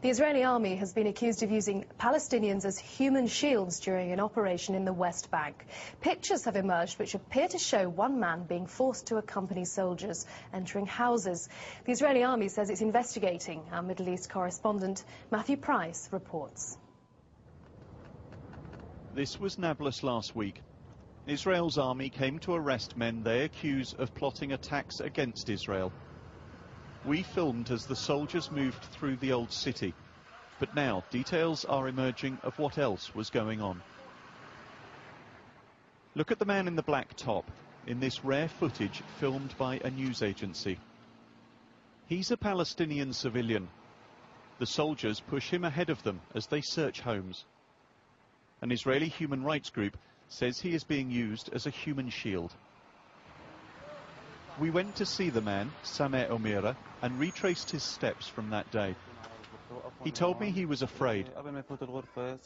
The Israeli army has been accused of using Palestinians as human shields during an operation in the West Bank. Pictures have emerged which appear to show one man being forced to accompany soldiers entering houses. The Israeli army says it's investigating. Our Middle East correspondent Matthew Price reports. This was Nablus last week. Israel's army came to arrest men they accuse of plotting attacks against Israel. We filmed as the soldiers moved through the old city, but now details are emerging of what else was going on. Look at the man in the black top, in this rare footage filmed by a news agency. He's a Palestinian civilian. The soldiers push him ahead of them as they search homes. An Israeli human rights group says he is being used as a human shield. We went to see the man, Sameh Omira, and retraced his steps from that day. He told me he was afraid.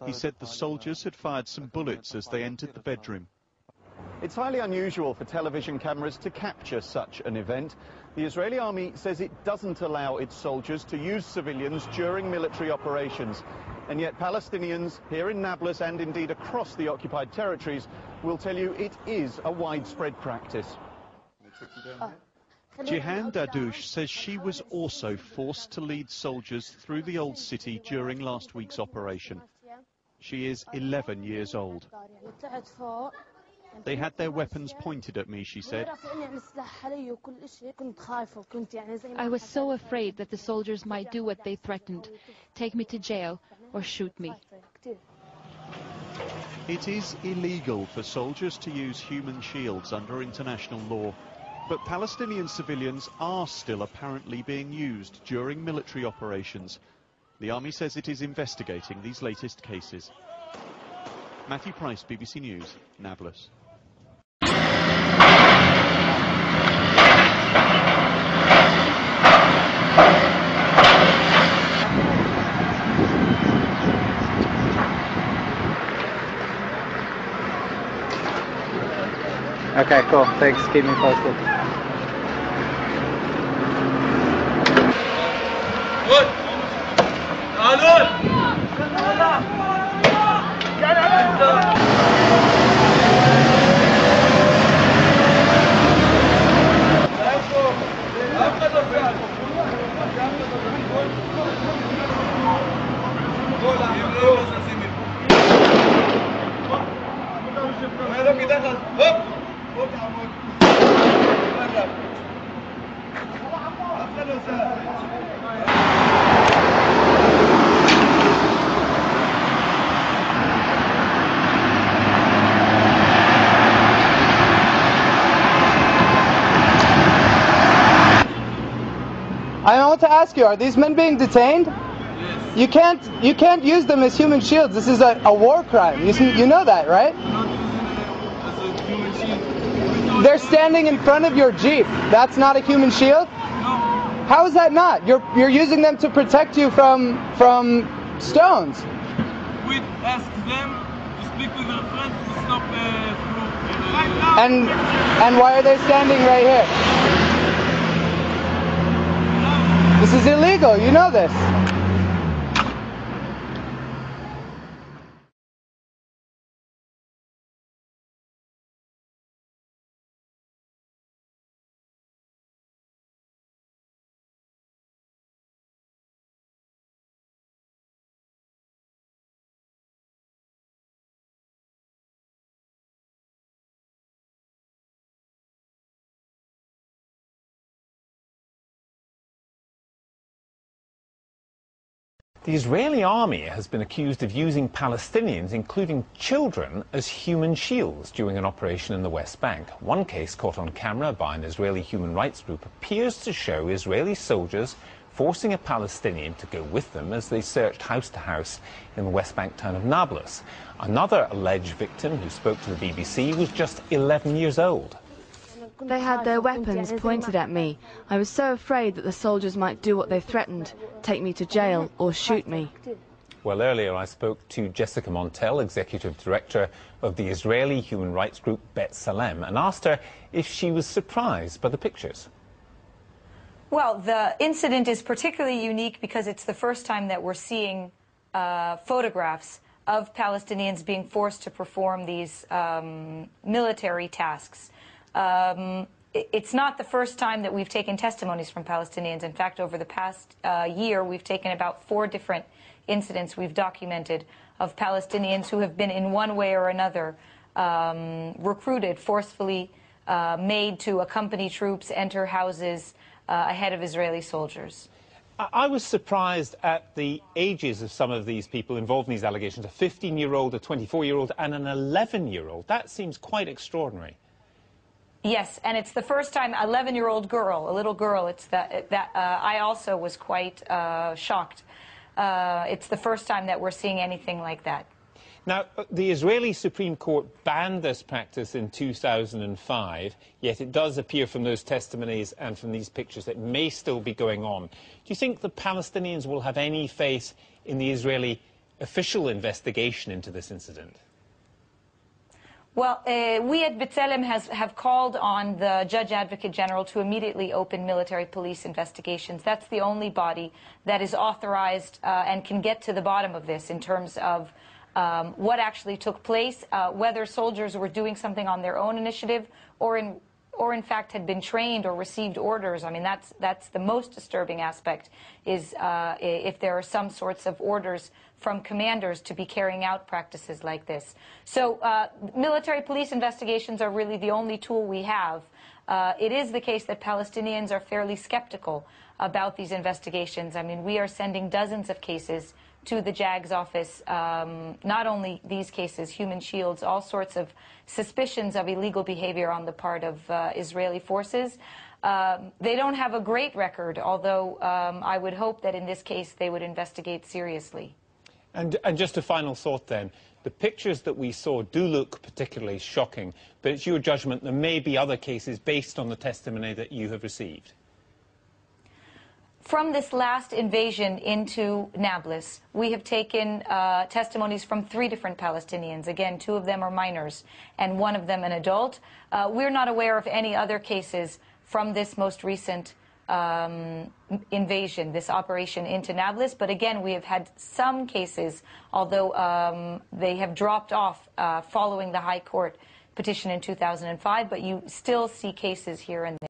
He said the soldiers had fired some bullets as they entered the bedroom. It's highly unusual for television cameras to capture such an event. The Israeli army says it doesn't allow its soldiers to use civilians during military operations. And yet Palestinians here in Nablus and indeed across the occupied territories will tell you it is a widespread practice. Jihan Dadouche says she was also forced to lead soldiers through the old city during last week's operation. She is 11 years old. They had their weapons pointed at me, she said. I was so afraid that the soldiers might do what they threatened, take me to jail or shoot me. It is illegal for soldiers to use human shields under international law. But Palestinian civilians are still apparently being used during military operations. The army says it is investigating these latest cases. Matthew Price, BBC News, Nablus. Okay, cool. Thanks. Keep me posted. I want to ask you, are these men being detained? Yes. You can't use them as human shields. This is a war crime. You know that, right? They're standing in front of your Jeep. That's not a human shield? No. How is that not? You're using them to protect you from stones. We ask them to speak with their friends to stop And why are they standing right here? This is illegal, you know this. The Israeli army has been accused of using Palestinians, including children, as human shields during an operation in the West Bank. One case caught on camera by an Israeli human rights group appears to show Israeli soldiers forcing a Palestinian to go with them as they searched house to house in the West Bank town of Nablus. Another alleged victim who spoke to the BBC was just 11 years old. They had their weapons pointed at me. I was so afraid that the soldiers might do what they threatened, take me to jail or shoot me. Well, earlier I spoke to Jessica Montel, Executive Director of the Israeli human rights group, 'B'Tselem, and asked her if she was surprised by the pictures. Well, the incident is particularly unique because it's the first time that we're seeing photographs of Palestinians being forced to perform these military tasks. It's not the first time that we've taken testimonies from Palestinians. In fact, over the past year, we've taken about 4 different incidents we've documented of Palestinians who have been in one way or another recruited, forcefully made to accompany troops, enter houses ahead of Israeli soldiers. I was surprised at the ages of some of these people involved in these allegations, a 15-year-old, a 24-year-old and an 11-year-old. That seems quite extraordinary. Yes, and it's the first time, 11-year-old girl, a little girl, it's I also was quite shocked. It's the first time that we're seeing anything like that. Now, the Israeli Supreme Court banned this practice in 2005, yet it does appear from those testimonies and from these pictures that it may still be going on. Do you think the Palestinians will have any faith in the Israeli official investigation into this incident? Well, we at B'Tselem have called on the Judge Advocate General to immediately open military police investigations. That's the only body that is authorized and can get to the bottom of this in terms of what actually took place, whether soldiers were doing something on their own initiative or in fact had been trained or received orders. I mean, that's the most disturbing aspect, is if there are some sorts of orders from commanders to be carrying out practices like this. So military police investigations are really the only tool we have. It is the case that Palestinians are fairly skeptical about these investigations. I mean, we are sending dozens of cases to the JAG's office, not only these cases, human shields, all sorts of suspicions of illegal behavior on the part of Israeli forces. They don't have a great record, although I would hope that in this case they would investigate seriously. And just a final thought then. The pictures that we saw do look particularly shocking, but it's your judgment there may be other cases based on the testimony that you have received. From this last invasion into Nablus, we have taken testimonies from 3 different Palestinians. Again, 2 of them are minors and 1 of them an adult. We're not aware of any other cases from this most recent invasion, this operation into Nablus. But again, we have had some cases, although they have dropped off following the High Court petition in 2005, but you still see cases here and there.